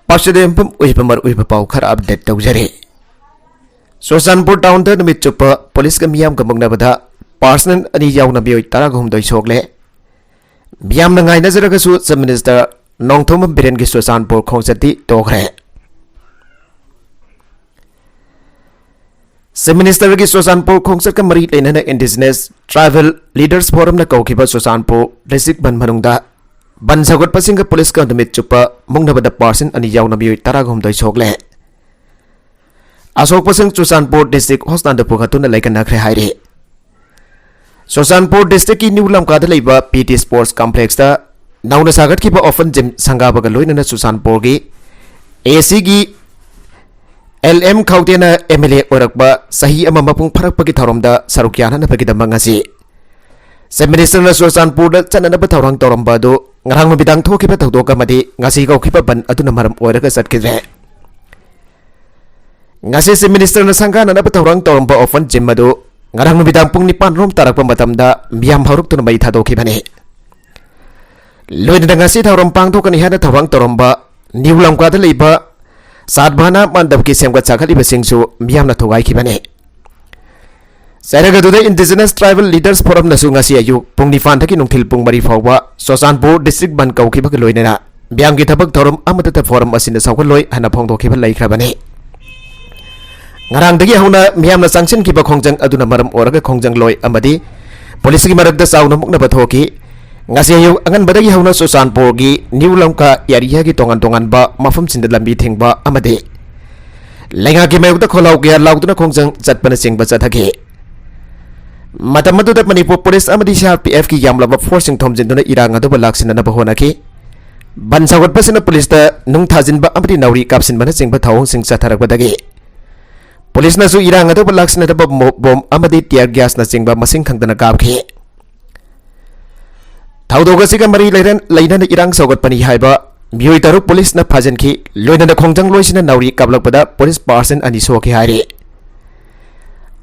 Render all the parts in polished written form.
पार्षदेंपम उइपमर उइप पाउ खरा update तौजरे सोसानपुर town the नुमित चुप पुलिस का मियाम का मुगनबदा पार्सनल अनि याउना बियोय तरागुमदोय सोगले मियाम नंगाय नजरगसु सब मिनिस्टर नोंथोम बिरेन की सोसानपुर खोंसती तोखरे सब मिनिस्टर की सोसानपुर खोंसत का मरी लेना इंडिजिनस ट्राइबल लीडर्स फोरम न कौखिबा सोसानपुर डिस्ट्रिक्ट बन मनुंगदा बन सगोट पसिंग पुलिस का नुमित चुप मुगनबदा पार्सन अनि याउना बियोय तरागुमदोय सोगले अशोक पसंग सुसानपुर डिस्ट्रिक्ट हॉस्पिटल पुखतुन लेकनखरे हाइरे सुसानपुर डिस्ट्रिक्ट की न्यू लमका पीटी स्पोर्ट्स कॉम्प्लेक्स नौना सागत ओपन जिम संगाबग लोइनना सुसानपुर की एसी की LM खौतेन MLA ओरकबा सही अमा मपुंग फरकपगी थौरमदा सरुक याननबगिदमंगसी सब minister सुसानपुर चननब थौरंग तौरमबादो ngarang bidang thokiba thokdoka madi ngasi gaukiba ban aduna maram oiraga satkidre ngasi se minister na sangha na nab thorang toramba ofan jimmadu ngarang bidang pung nipan rom tarakpa matamda miam haruk tun bai thadokibane loina ngasi thoram pang thokani hana thorang toramba niulam ka da leiba sadbhana mandab ki semga chakhali basingsu miam na thogai kibane Saraga today indigenous tribal leaders forum na sungasi ayu pung nifan thaki nungthil pung mari phawwa Sosanpur district ban kaukiba loinena biam ki thabak thorum amata forum asina sawloi hana phongdokhiba laikhrabane ngarang dagi hauna miam na sanction ki ba khongjang aduna maram oraga khongjang loi amadi police ki marakda sauna mukna bathoki ngasi ayu angan badagi hauna Sosanpur gi new lamka area ki tongan ba mafam sinda lambi thengba amadi lenga ki mayukta kholau ki lauduna khongjang chatpana singba chathaki Matamadu Manipur Police Amadi CRPF की यामलाबा forcing थोमजिन इरांग अदुब लाक्सिननब होनाकी बनसावट पसिन police नुंग थाजिनबा अमदी नौरी कापसिनबना चिंगबा थावों सिंग चथरकबदगी police नसु इरांग अदुब लाक्सिननब bomb अमदी tier gas न चिंगबा मसिंग खंगदना कापखि थावदोगसिगा मरी लैनन इरांग सौगतपनि हाइबा मियोय तरु police न फाजनखि लोइनन खोंजंग लोइसिन नौरी कापलकबदा police person अनि सोखि हाइरे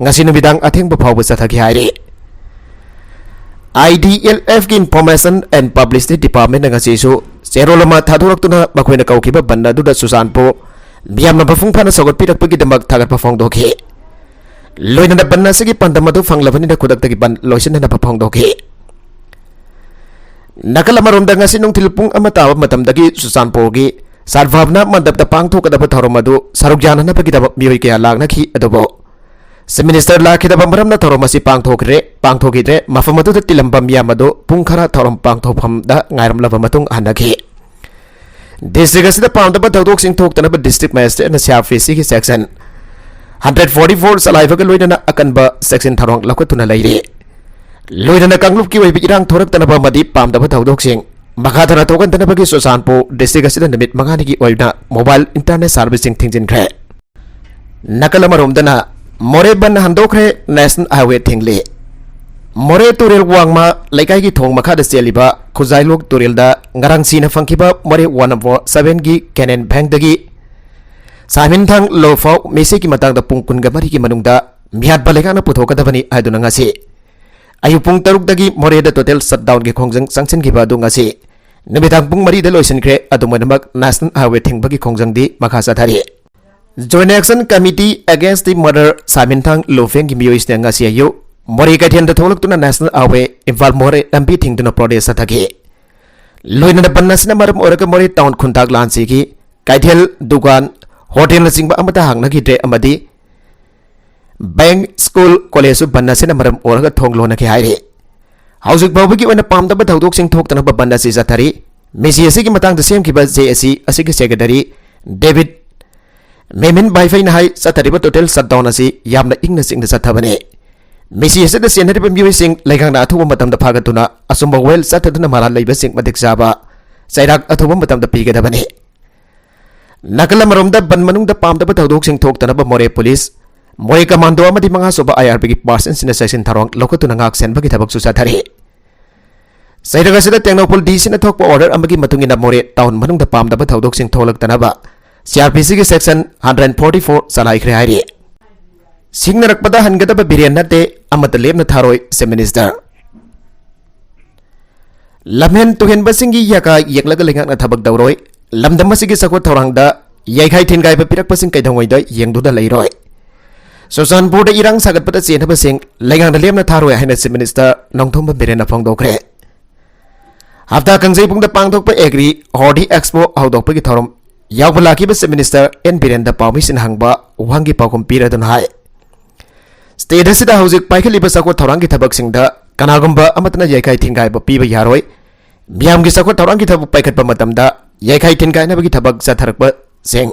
ngasi numidang athengba phawba chathaki haire IDLF ki information and publicity department na ngasi su serolama thaduraktuna bakhoina kaukiba banna duda Susanpur miyam na bafung phana sogot pirakpagi damak thagat pa phongdokhi loina na banasi ki pandamadu phanglabani na khudak tagi ban loisin na phongdokhi Nakala marom da ngasi nung tilpung amatawa matamdagi Susanpur gi sarvabna mandap da pangtho kadaba thoromadu sarukjana na pagidaba miyoy kaya lagna ki adobo se minister la kidaba maram na thoromasi pangtho gidre mafamadu da tilamba miyamadu pungkhara thorom pangtho pham da ngairam laba matung hanaki district asida pangdaba thawdok sing thok tanaba district magistrate na CRPC ki section 144 salaiva ga loina na akanba section tharong lakotuna laire लोइना कांगलुप की वही इरांग थोरक तनबा मदी पामदबा थौदोकसिंग मखादना तोगन तनबगी सोसानपुर district असिदा निमित मंगानिगी ओइना mobile internet servicing थिंजिनख्रे नकलमरोमदना मोरे बन हंदोख्रे national highway थिंगले मोरे तुरेल वांगमा लेकाई की थोंग मखादा सेलिबा खुजाइलोक तुरेलदा ngarang sina फंखिबा मोरे 147 की cannon bank दगी सामिन थंग लोफाउ मेसे की मतंगदा पुंगकुनगा मरी की मनुंगदा मियात बलेगाना पुथोकदबनी आइदुना ngasi Ayupung taruk dagi moreda total shutdown ki khongjang sanction ki badu ngasi nabitang pung mari da loisin kre adumanmak national highway thingbagi khongjang di makha sathari Joint Action Committee Against the Murder Samintang Lofeng ki miyois na ngasi ayu mori ka thian da tholak tuna national highway involve more lambi thingduna protest sathaki loina da bannasna maram oraka mori town khuntak lansi ki kaithel dukan hotel na singba amata hangna ki tre amadi Bank School College banna se namaram oraga thonglo na ki haire Housing Bawbi ki wana pamda ba thawdok sing thok tana ba banna se zathari Messi ase ki matang da sem ki ba JSC ase ki secretary David Memin Baifai na hai sathari ba total shutdown ase yamna ingna sing da sathabane Messi ase da senari ba miwi sing laikang na athuba matam da phagatuna asumba well sathaduna mara leiba sing madik jaba sairak athuba matam da piga da bane Nakala marom da ban manung da pamda ba thawdok sing thok tana ba more police Moy commando amadi mga soba IRB ki persons in section tharong lokatu nangak sen bagi thabak su sathari Sairaga sida Tengnopol DC na thokpa order amagi matungina more town manung da pam da thawdok sing tholak tanaba CRPC ki section 144 salai khre hairi Singnarakpada hangada ba birian nate amata lemna tharoi se minister लमहेन तुहेन बसिंगी यका येकलग लेंगक ना थबक दौरोय लमदम मसिगी सखोट थौरांगदा याइखाई थिनगाय पिरक पसिंग कैदंगोइदा येंगदुदा लेरोय सुसानपुर इरांग सागतपदा चेनबसिंग लेंगांग लेमना थारोय हाइना चीफ मिनिस्टर नोंथोम बिरेन फोंदोखरे हफ्ता कंजई पुंगदा पांगथोकपा एग्री हॉर्डी एक्सपो हौदोकपगी थौरम यावबा लाखिबा चीफ मिनिस्टर एन बिरेन पाउमिसिन हंगबा वांगी पाउकुम पीरदुन हाय स्टेट असिदा हौजिक पाइखलिबा सखोट थौरांगी थबकसिंगदा कनागुंबा अमतना याइखाई थिनगायबा पीबा यारोय मियामगी सखोट थौरांगी थबक पाइखटपा मतमदा याइखाई थिनगायनाबगी थबक जाथरकपा सेंग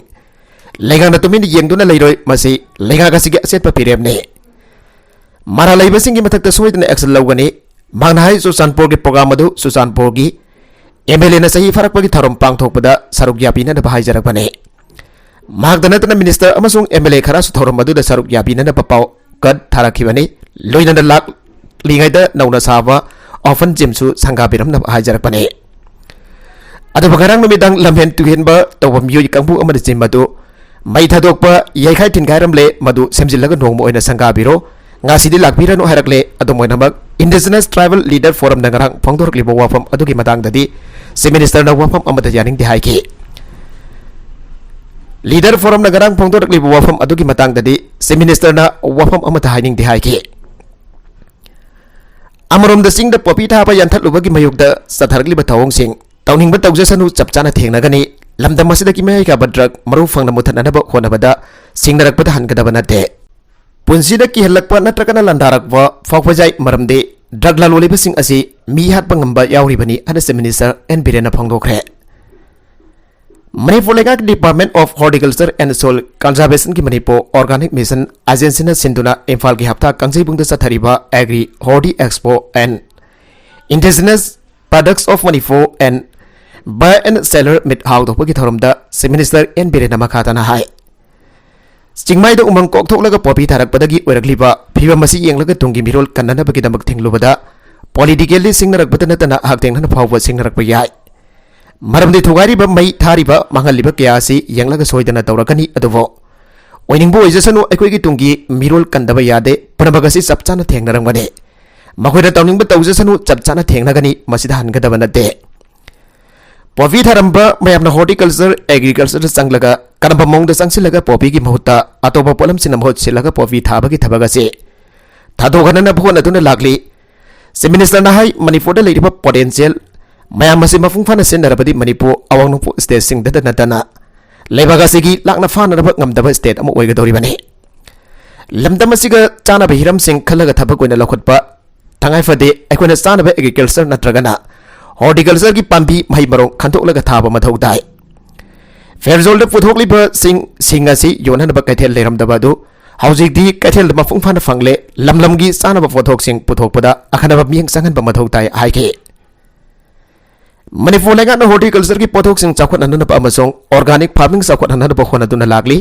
लेंगांग तुमिन येंगदुना लेरोय मसी लेंगाग असिगी असेटपा पिरेमने मारा लेबसिंगी मथक्ता सोइदना एक्शन लौगनी मांगनाहाय सुसानपुर की प्रोग्राम अदु सुसानपुर की एमएलए न सही फरकपगी थरम पांगथोकपदा सरुक यापिना बाहायजरकपने मागदनतना मिनिस्टर अमसुंग एमएलए खरा सुथौरम अदुदा सरुक यापिना पपाव कद थाराखिबनी लोइनना लाक लिंगाइदा नौना साबा ऑफन जिमसु संगाबिरमना बाहायजरकपने अदुबा गरांग नुमिदांग लमहेन तुहेनबा तौबम योय कांगबु अमदा जिमदु मई थादोकपा याइखाई थिनगायरमले मदु सेमजिलगा नोंगमो ओइना संगाबिरो ngasi lakbiranu harakle adumoinamak indigenous tribal leader forum nangarang phongdorklibo wafam adugi matangdadi chief minister na wafam amada yaning di haiki leader forum nangarang phongdorklibo wafam adugi matangdadi chief minister na wafam amada haining di haiki amarom da sing da popi tha ba yanthal ubagi mayukda satharkliba thawong sing tawningba tawjasanu chapchana thengnagani lamdam masida ki mai ka badrak maru phangna muthanana ba khonabada singnarakpada hangada banate पुंसीदा किहलकपा नत्रकना लंधारकपा फाउपजाई मरमदे drug लालोलिबसिंग असि मी हातपा ngamba यावरिबनी अन चीफ मिनिस्टर एन बिरेन फोंदोखरे मणिपुर लेगाक department of horticulture and soil conservation की मणिपुर ऑर्गेनिक मिशन एजेंसी सिंधुना इम्फाल की हफ्ता कंजईबुंगदा चथरिबा agri horti expo and indigenous products of Manipur and buy and seller meet हाउदोपगी थरमदा चीफ मिनिस्टर एन बिरेन मखाताना हाय चिंगमाई उमंग कोकथोलगा पॉपी थारकपदगी ओरकलिबा फिबम मसी येंगलगा तुंगी मिरोल कन्ननबगिदमक थिंगलुबदा पॉलिटिकली सिंगनरकपद नतना हाक्तेंगना फावबा सिंगनरकप याय मरमदे थुगारिबा मई थारिबा मंगलिबा कयासी येंगलगा सोइदना तौरकनी अदुबो ओइनिंगबो ओइजसनु अखोइगी तुंगी मिरोल कंदबा यादे पनबगसी चपचाना थेंगनरंगबने मखोइदा तौनिंगबा तौजसनु चपचाना थेंगनगनी मसिदा हनगदबा नते पॉपी थारंबा मयामना हॉर्टिकल्चर एग्रीकल्चर चंगलगा कनबा मोंग चंगसिलगा पॉपी की महुत्ता अतोबा पोलम सिन महुत सिलगा पॉपी थाबगी थबगसे थादोगनना भोन अदुना लागली चीफ मिनिस्टर ना हाई मणिपुर लेरिबा पोटेंशियल मयाम मसे मफुंग फाना सेनरबदी मणिपुर अवांगनुपु स्टेट सिंगदा नतना लेबागासिगी लाकना फानरबा ngमदबा स्टेट अम ओइगदोरिबने लमदमसिगा चानाबा हिरम सिंग खलगा थबक ओइना लखोटपा थांगाय फदे अखोना चानाबा एग्रीकल्चर नत्रगना हॉर्टिकल्चर की पांबी मही मरों खंतोलगा थाबा मथौ दाय फेरजोल पुथोकलिबा सिंग असि योननबा कैथेल लेरमदबदु हौजिकदी कैथेल मफुंग फाना फंगले लमलमगी चानबा फोथोक सिंग पुथोकपदा अखनबा मियंग संगनबा मथौ ताय हाइके मणिपुर लेगाना हॉर्टिकल्चर की पोथोक सिंग चाखोननबा अमसोंग ऑर्गेनिक फार्मिंग चाखोननबा होनदुना लागली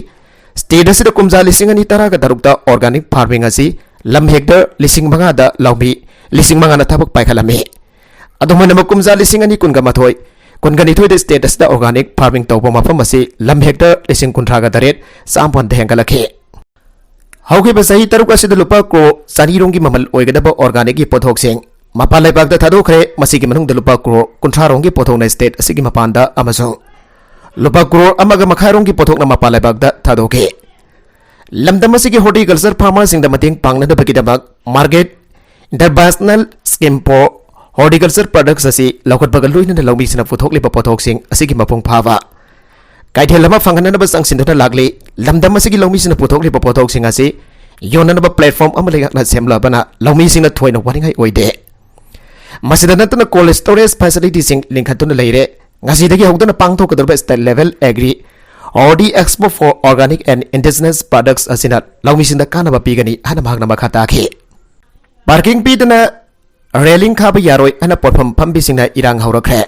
स्टेट असिदा कुमजा लिसिंग अनि तरागा दरुकदा ऑर्गेनिक फार्मिंग असि लम हेक्टर लिसिंग मंगादा लौमी लिसिंग मंगाना थबक पाइखलमे अदुमनम कुमजा लिसिंग अनि कुनगा मथोय कुनगनिथोय स्टेट असिदा ऑर्गेनिक फार्मिंग तौबा मफम असि लम हेक्टर लिसिंग कुंथ्रागा दरेट सामपन हेंगलखे हौगिबा सही तरुक असिदा लुपा क्रो चानीरोंगी ममल ओइगदबा ऑर्गेनिक की पोथोक सिंग मपाल लेबागदा थादोखरे मसिगी मनुंगदा लुपा क्रो कुंथ्रारोंगी पोथोकना स्टेट असिगी मपानदा अमसों लुपा क्रो अमगा मखारोंगी पोथोकना मपाल लेबागदा थादोके लमदम असिगी हॉर्टिकल्चर फार्मर सिंगदा मतेंग पांगनदबगिदमक market international scheme for horticulture products असि लौखटबगा लोइनना लौमिसिना पुथोकलिबा पोथोकसिंग असिगी मपुंग फावा कैथेल अमा फंगननबा संगसिनदुना लागली लमदम असिगी लौमिसिना पुथोकलिबा पोथोकसिंग असि योननबा प्लेटफॉर्म अमा लेगाना सेमलाबना लौमिसिना थोइना वारिंगाई ओइदे मसिदा नतना कोल्ड स्टोरेज फैसिलिटी सिंग लिंखतुना लेरे ngasiदगी हौदना पांगथोकदबा state level agri horti expo for organic and indigenous products असिना लौमिसिना कानबा पीगनी हना मागना मखाताखे पार्किंग पीदना रेलिंग खाब यारोय अना पोरफम फंबिसिंगना इरांग हौरखरे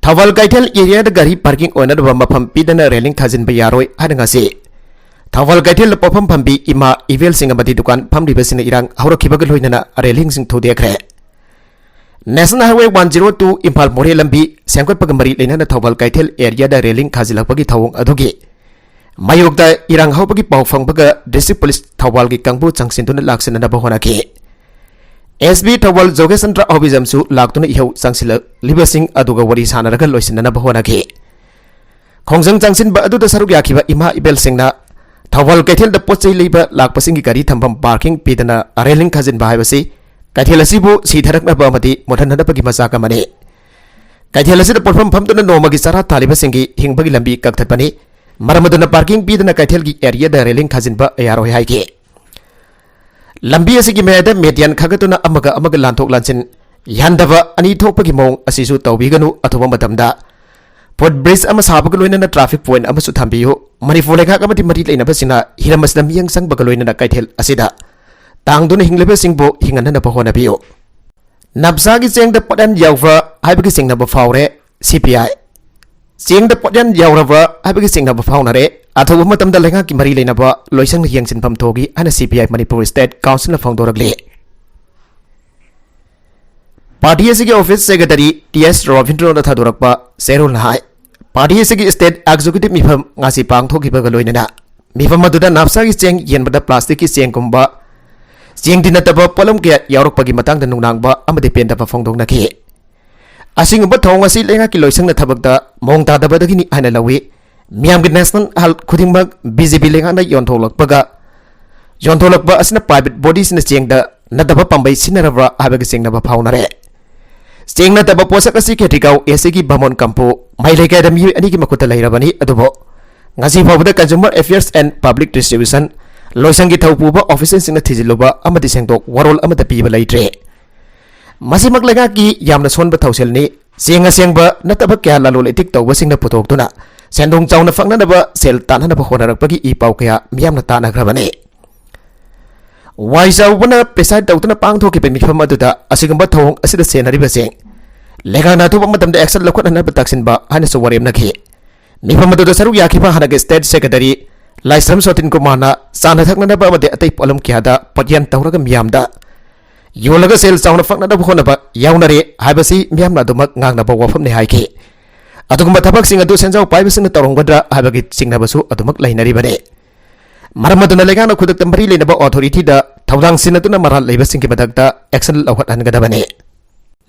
थवल कैथेल एरिया द गाड़ी पार्किंग ओनदबा मफम पीदना रेलिंग खाजिनबा यारोय हनगासे थवल कैथेल पोफम फंबी इमा इवेल सिंग अमदी दुकान फंबिबसिना इरांग हौरखिबगा लोइनना रेलिंग सिंग थोदेखरे नेशनल हाईवे 102 इम्फाल मोरे लंबी सेंकटपगा मरी लेना थवल कैथेल एरिया द रेलिंग खाजिलपगी थवंग अदुगी मायोगदा इरांग हौबगी पाव फंगबगा डिस्ट्रिक्ट पुलिस थवल की कंगबु चंगसिनदुना लाक्सिनना बहोनाके SB Tawal Jogesantra Obizamsu Laktuna Iho Sangsila Libasing Aduga Wari Sanaraga Loisinana Bahonaki Khongjang Jangsin Ba Adu Saruk Yakiba Ima Ibel Singna Tawal Kaithel the Potsy Liba Lakpasingi Gari Tampam Parking Pidana Areling Kazin Bahivasi Kaithilasibu Sitarakna Bamati Motanada Pakimasaka Mane Kaithilasi the Porfam Pamtuna Nomagisara Talibasingi Hingbagi Lambi Kaktapani Maramaduna Parking Pidana Kaithilgi area the Areling Kazin Ba Ayaro Haiki Lambi asigi mayada median khagatuna amaga lanthok lansin yandaba ani thokpagi mong asisu tawbiganu athoba matamda port bridge ama sabaga loinana traffic point ama su thambiyo manipur lekha amati mari leinaba sina hiramaslam yang sang baga loinana kaithel asida tangduna hingleba singbo hinganana bahona biyo nabsagi chengda podan yawra haibagi singna ba fawre CPI chengda podan yawra haibagi singna ba fawnare Atau matam da lenga ki mari leina ba loisang yang sin pam thogi ana CPI Manipur State Council na phangdoragli Party SG Office Secretary TS Ravindra na thadorakpa Serol Nahai Party SG State Executive Mifam ngasi pang thogi ba galoina na Mifam maduda napsa ki cheng yen bada plastic ki cheng kumba cheng dinataba polom ke yarok pagi matang da nungnang ba amade pen da ba phangdong na ki Asing ba thong asi lenga ki loisang na thabak da mong ta da ba dagi ni ana lawi Miam ke national hal kudingbag BJP lengana yontholakpaga yontholakpa asina private bodies na chengda nadaba pambai sinarabra habagi chengna ba phaunare chengna taba posak asi ketikau SG Bamon Kampo maileka da mi ani ki makuta lairabani adubo ngasi phawda Consumer Affairs and Public Distribution loisangi thaupuba offices singna thijiluba amadi sengtok warol amada piba laitre masimak lenga ki yamna sonba thauselni senga sengba nataba kya lalol etik tawba singna putoktuna Sendong Chawna Fangnaba Sel Tanana Honarakagi E Paukaya Miamna Tana Gravane Waisa Wana Pesai Tautana Pang Toki Pemifamaduda Asigamba Tong Asida Senari Basing Legana to Matam the Excel Lokot and Abataxin Ba Hanasawarim Naki Mifamaduda Saru Yakipa Hanaka State Secretary Lysam Sotin Kumana Sana Taknaba de Atip Olam Kiada Patian Tauragam Yamda Yolaga Sel Sound of Fangnaba Honaba Yaunari Habasi Miamna Dumak Nangaba Wafam Nehaiki Atugumba tabak sing adu senjau pai bising torongwadra habagi sing nabasu atumak lainari bane maramaduna legana khudak tambari lenaba authority da thawdang sinatuna maral leiba sing ki badakta action lawhat hangada bane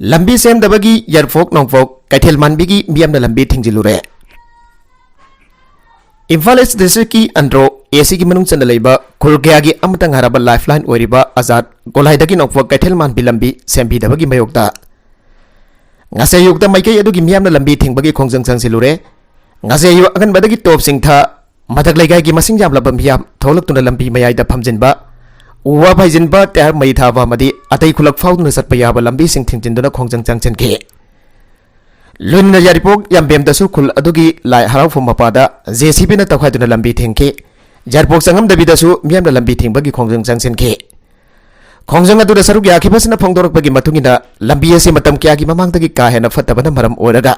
lambi sem dabagi yarfok nongfok kaithel manbigi miamna lambi thingjilure Imphal District ki andro AC ki manung chanda leiba khulgyagi amatang haraba lifeline oiriba azad golaidagi nongfok kaithel man bilambi sembi dabagi mayokta Ngase yukta maikai adugi miyamna lambi thingbagi khongjang changsilure ngase yu agan badagi top singtha mathak leigai gi masing jamlaba miyam tholak tuna lambi mayai da phamjinba uwa bhaijinba tar mai thaba madi atai khulak fauduna satpa yaba lambi sing thingjinduna khongjang changchenke lunna yaripok yambem da su khul adugi lai harau phum mapada JCB na tawhaiduna lambi thingke jarpok sangam dabi da su miyamna lambi thingbagi khongjang changchenke Khongjang adu da saruk yakibasna phongdorakpagi matungina lambi asi matam kyagi mamangdagi ka hena fatabana maram oraga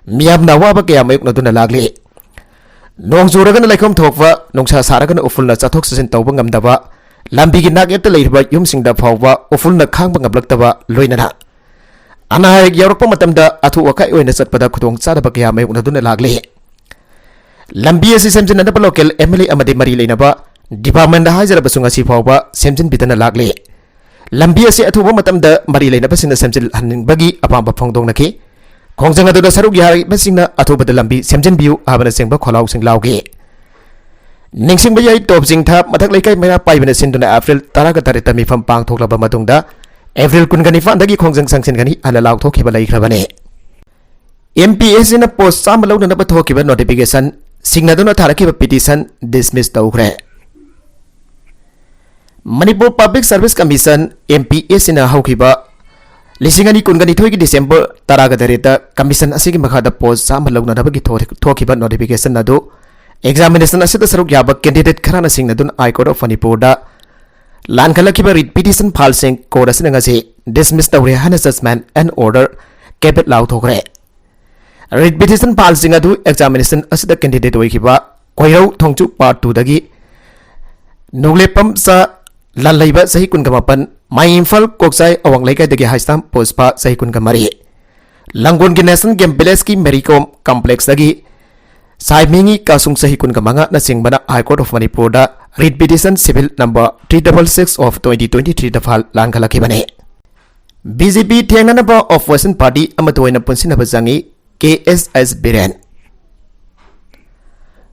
miyamna waba kya mayukna duna lagli nong juraga laikom thokwa nongsa saraga ufulna chathok sasin tawba ngamdaba lambi gi nak etta leirba yumsingda phawwa ufulna khangba ngablaktaba loinana ana yarokpa matamda athu wakai oina satpada khudong chadaba kya mayukna duna lagli lambi asi semjin na local MLA amade mari leinaba department da hajara basunga si phawba semjin bidana lagli lambi asi athuba matamda mari leina basina semjil hanin bagi apamba phongdong naki khongjang adu da saruk yari basina athuba da lambi semjin biu abana sengba kholau sing laugi ningsing bayai top sing thap mathak leikai mera paibana sinduna April taraga tarita mi pham pang thoklaba matungda April kungani fan dagi khongjang sangsin gani ala lauk thokhiba laikhrabane MPS na post sam launa na bathokiba notification signaduna tharakiba petition dismiss tawkhre Manipur Public Service Commission MPS ina haukiba lisingani kungani thoigi December taraga dareta commission asigi makhada post sam launa dabagi thokiba notification adu examination asida saruk yaba candidate kharana singna dun High Court of Manipur da lan kalakiba writ petition phal sing court asina ngasi dismiss tawre hana judgment and order kebet law thokre writ petition phal sing adu examination asida candidate oikiba koirau thongchu part 2 dagi nuglepam sa lalaiba sahi kun kamapan mai Imphal koksai awang laikai dagi haistam pospa sahi kun kamari langon gi National Game Village ki Mericom complex dagi sai mingi kasung sahi kun kamanga na singbana High Court of Manipur da writ petition civil number 366 of 2023 da fal lan khalaki bane BJP Tiananaba Opposition Party Amatoina Punsinaba Zangi KSS Biren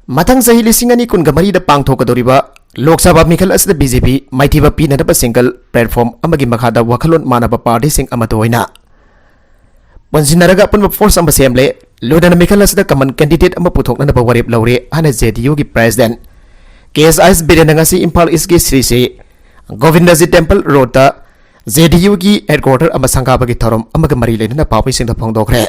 Matang Sahi Lisingani Kungamari the Pangtokadoriba Lok Sabha Mikal as the BJP Mightiba Pinadaba single platform Amagi Makada Wakalon Manaba Party Sing Amatoina Punsinaraga Pun Force Assembly Ludana Mikal as the common candidate Amaputok Naba Warip Laure and ZDU President KSS Birenangasi Impal Isgi Sri Govindaji Temple Rota ZDU की headquarter संगाबी थौरम मरी लेना पापी फोंदोखरे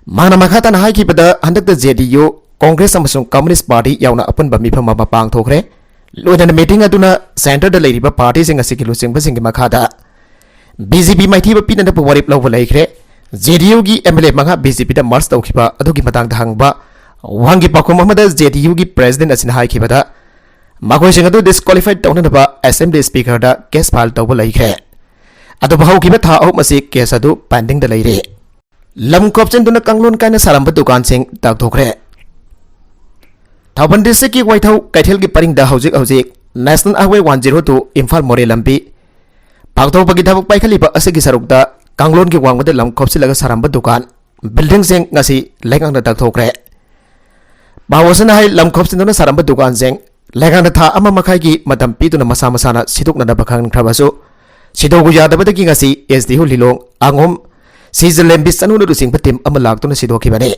माना मखाता हाई हंदक ZDU कांग्रेस कम्युनिस्ट पार्टी यावना अपुनब मिफम पांगथोखरे लोइना मीटिंग सेंटर लेरिबा पार्टी की लुचिंबसिंग मखादा BJP माइथीब पीनब वरीप लौब लेखरे ZDU की MLA मंगा BJP दा मार्च तौखिबा अदुगी मतंग हंगबा वांगी पाखुम ZDU की प्रेसिडेंट असिना हाइखिबदा मखोइसिंग अदु डिस्क्वालिफाइड तौननबा असेंबली स्पीकर दा केस फाइल तौब लैखरे अदु बहुकिबा था अहुम असि केस अदु पेंडिंग दा लैरे लम कोपचेंदुना कंगलोन कायना सारंब दुकान सिंग ताकथोखरे थाउबन डिस्ट्रिक्ट की वाइथौ कैथेल की परिंग दा हौजिक हौजिक नेशनल हाईवे 102 इम्फाल मोरे लंबी पागथौबगी थबक पाइखलिबा असि सरुकदा कंगलोन की वांगबदा लम कोपसिलगा सारंब दुकान बिल्डिंग सिंग ngasi लेगांग दा ताकथोखरे बावसना हाई लम कोपचेंदुना सारंब दुकान सिंग लेगांग था अमा मखाई की मतम पीतुना मसा मसाना सिदुकना बखंग खरबसु सिदोगु यादबदगी ngasi SDU Lilong Angom सीजलेम Bishnu रुसिंग team अमा लाक्तुना सिदोखिबने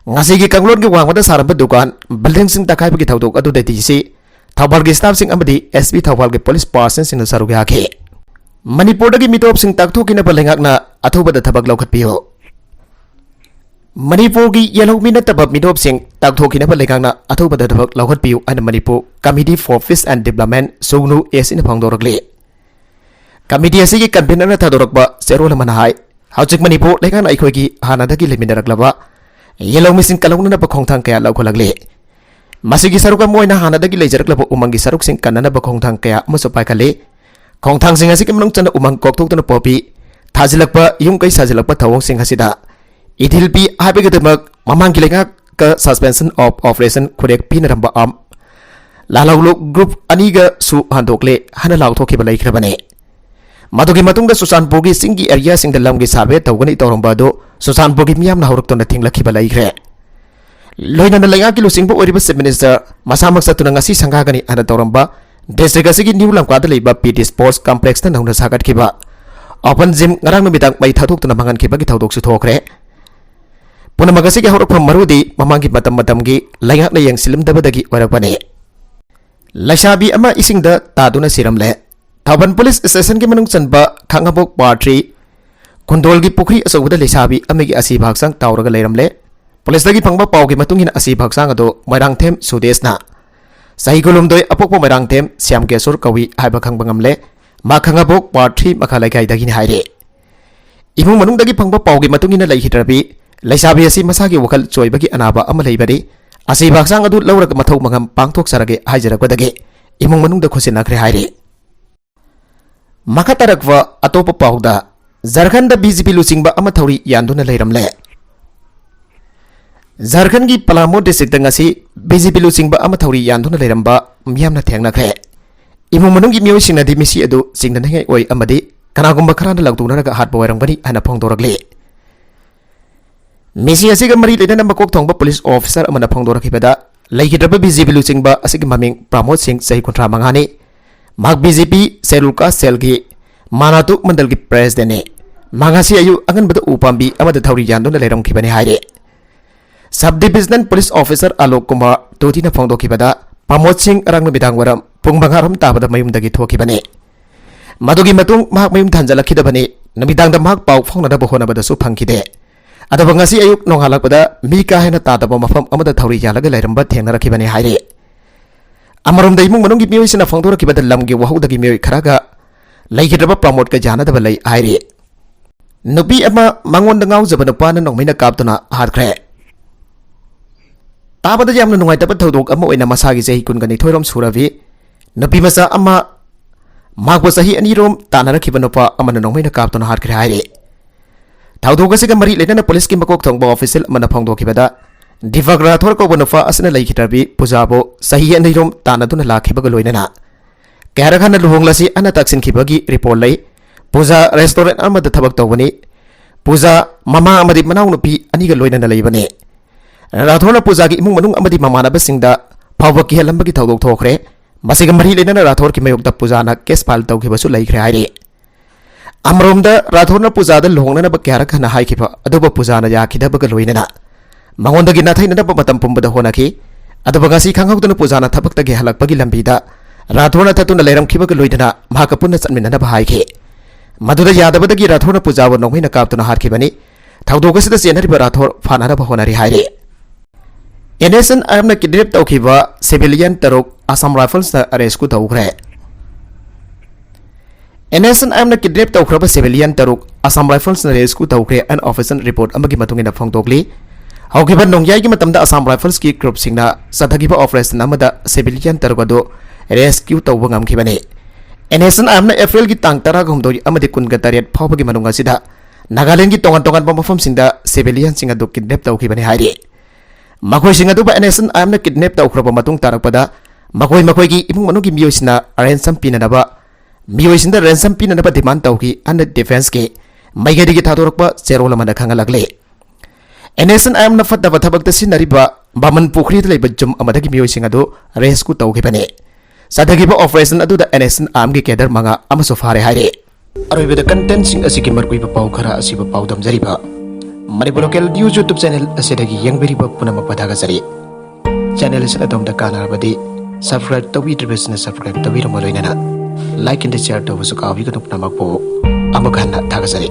ngasi की कंगलोन की वांगबदा सारंब दुकान बिल्डिंग सिंग तखाइबगी थौदोक अदु देतिसी थौबाल की स्टाफ सिंग अमदी SB थौबाल के पुलिस पर्सन सिंग सरुगे आखे मणिपुर की मिटोप सिंग तकथोकिना बलेंगकना अथौबदा थबक लौखतपियो मणिपुर की येलौमी नतब मिटोप सिंग तकथोकिना बलेंगकना अथौबदा थबक लौखतपियो अन Manipur committee for peace and development Sugnu एसिन फोंदोरकले कमिटी असि की कन्वीनर थादोरकबा सेरोल मनहाय हौजिक मणिपुर लेगान अखोगी हानादगी लेमिनरकलबा येलौमी सिंग कलौनना बखोंथांग कया लौखलगले मसिगी सरुक मोइना हानादगी लेजरकलबा उमंगी सरुक सिंग कन्नना बखोंथांग कया अमसो पाइखले खोंथांग सिंग असि के मनुंग चन उमंग कोकथोकतना पोपी थाजिलकबा युम कै साजिलकबा थवोंग सिंग हसिदा इथिलपी हाबेगदमक ममांगी लेगा का सस्पेंशन ऑफ ऑपरेशन खुरेक पीनरंबा लालौलो ग्रुप अनीगा सु हंदोकले हना लाउथोखिबा लैखरबने मदुगी मतुंगदा सुसानपुरगी सिंगी एरिया सिंग लमगी साबे तौगनी तौरंबादो सुसानपुरगी मियामना हौरक्तोना थिंगलखिबा लैखरे लोइना लेगा की लुसिंगबो ओरिबा चीफ मिनिस्टर मसामक सतुना ngasi संगागनी हना तौरंबा डिस्ट्रिक्ट असिगी न्यू लंकादा लेबा पीटी स्पोर्ट्स कॉम्प्लेक्स ता नौना सागतखिबा ओपन जिम ngरang numitang bai थाथोक्तुना manganखिबागी थौदोक सुथोखरे पुनमगसी के हौरक्फम मरुदी ममांगी मतम लैंगकना यंगसिलमदबदगी ओरकपने लैसाबी अमा इसिंगदा तादुना सिरमले थाबन पुलिस स्टेशन के मनुंग चनबा खांगाबोक पार्ट्री खुंदोल की पुखरी असौबदा लैसाबी अमेगी असि भागसंग तावरगा लैरमले पुलिस दगी फंगबा पावगी मतुंगिना असि भागसंग अदो मैरांगथेम सुदेशना सही गुलुमदोय अपोकपो मैरांगथेम श्याम केशोर कवि हाइबा खंगबंगमले मा खांगाबोक पार्ट्री मखा लैखाइदगिनि हाइरे इमुंग मनुंगदगी फंगबा पावगी मतुंगिना लैहित्रबी लैसाबी असि मसागी वखल चोइबगी अनाबा अमा लैबरी असि भागसंग अदु लौरक मथौ मंगम पांगथोक सरगे हाइजरकबदगे इमुंग मनुंगदा खुसिनखरे हाइरे मखतरकवा अतोप पाउदा झारखंड BJP लुचिंगबा अमा थौरी यानदुना लैरमले झारखंड की पलामो डिस्ट्रिक्ट ngasi BJP लुचिंगबा अमा थौरी यानदुना लैरमबा मियामना थेंगनखरे इमुंग मनुंगी मियोइसिंगना दिमिसि अदु चिंगननै ओइ अमदि कनागुंबा खराना लौदुनरगा हाटबो वरंगबनी हना फोंदोरगले मिसी असिगा मरी लेना मकोक थोंबा पुलिस ऑफिसर अमना फोंदोरखिबदा लैगिद्रबा BJP लुचिंगबा असिगा ममिंग प्रमोद सिंह सही कुंट्रा मंगाने माग BJP सेरुका सेलगी मानातु मंडल की प्रेसिडेंट ने मांगासी अयु अंगनबद उपांबी अमद थौरी यानदुना लैरमखिबने हाइरे sub divisional police officer Alok Kumar तोदिना फोंदोखिबदा Pramod Singh Arang बिदांगवरम पुंगबंगारम ताबदा मयुमदगी थोखिबने मदुगी मतुंग माग मयुम थांजलखिदबने नमिदांगदा माग पाउ फोंगनदब होनबदसु फंखिदे अदब ngasi ayuk nonghalakpada mi ka hena tadaba mafam amada thawri yalaga lairamba thengnarakibane haire amarom dai mung manungi miyoisina phangdorakibada lamgi wahudagi miyoy kharaga laigidraba promote ka janadaba lai haire nubi ama mangonda ngaujaba nupana nongmina kaptuna hatkre tabada yamna nungaitaba thodok ama oina masagi jahi kungani thoirom suravi nubi masa ama magba sahi anirom tanarakiba nupa amana nongmina kaptuna hatkre haire थाउदोगसिगा मरी लेना police की मकोक थोंबा official मन फोंदोखिबदा दिवग्रा थोर को बनफा असना लैखितरबी पुजाबो सही अनिरोम तानादुना लाखिबगा लोइनना कैरखाना लुहोंगलासी अना तक्सिनखिबगी report लै पूजा restaurant अमद थबक तौबनी पूजा mama अमदी मनाउ नुपी अनिगा लोइनना लेबने Rathore पूजा की इमुंग मनुंग अमदी ममानबसिंगदा फावक की हेलंबगी थौदोक थोखरे मसिगा मरी लेना राठौर की मयोक्ता पूजाना केस पाल तौखिबसु लैखरे हाइरे अमरोमदा राठौर पूजादा लोंगनब क्यारक हना हाइखिबा अदुबा पूजाना याखिदबग लोइनना मंगोंदगी नाथैनब मतम पुंबदा होनाखि अदुबा गासी खंगौदना पूजाना थबक्तगे हलकपगी लंबीदा राठौर थतुना लेरमखिबग लोइदना महाका पुन्ना चन्मिननब हाइखे मधुदा यादबदगी राठौर पूजाबो नोंगैना कापतुना हारखिबनी थौदोगसिदा चेनरिबा राठौर फानारब होनारि हाइरे एनएसएन आमना किडनैप तौखिबा सिविलियन तरुक असम राइफल्स अरेस्ट को तौखरे एनएसएन आमना किडनैप तौखरबा सिविलियन तरुक असम राइफल्स अरेस्ट को तौखरे एन ऑफिशियल रिपोर्ट अमगी मतुंगिना फोंदोकली हौकिबा नोंग्याइगी मतमदा असम राइफल्स की ग्रुप सिंगना सथगिबा ऑपरेशन अमदा सिविलियन तरुगदो रेस्क्यू तौबा ngamखिबने एनएसएन आमना अप्रैल की तांग 13 अमदी 19 फावबगी मनुंगासिदा नागालैंड की तोंगन तोंगन मफमसिंगदा सिविलियन सिंग अदो किडनैप तौखिबने हाइरे मखोइसिंग अदुबा एनएसएन आमना किडनैप तौखरबा मतुंग तारकपदा मखोइ मखोइगी इमुंग मनुंगी मियोइसिना रेंसम पिननबा मियोइसिंदा रेंसम पिननबा डिमांड तौखि अंडर डिफेंस के मैगेदिगी थादोरकपा चेरोल अमदा खंगलगले एनएसएन आमना फतबा थबक्ता सिनरिबा बामन पुखरीदा लेबा जुम अमदगी मियोइसिंग अदो रेस्क्यू तौखिबने सदगिबा ऑपरेशन अदुदा एनएसएन आमगी केडर मंगा अमसो फारे हाइरे अरोइबदा कंटेंट सिंग असिगी मरकुइबा पाउ खरा असिबा पाउ दमजरिबा Manipur local news YouTube channel असिदगी यंगबेरिबा पुनमक पथागसरी चैनल असिदा दमदा कानारबदी सब्सक्राइब तौबिद्रिबसना सब्सक्राइब तौबिरमलोइनना लाइक एंड शेयर तौबसु काबिगनु पुनमक पो अमखाना थागसरी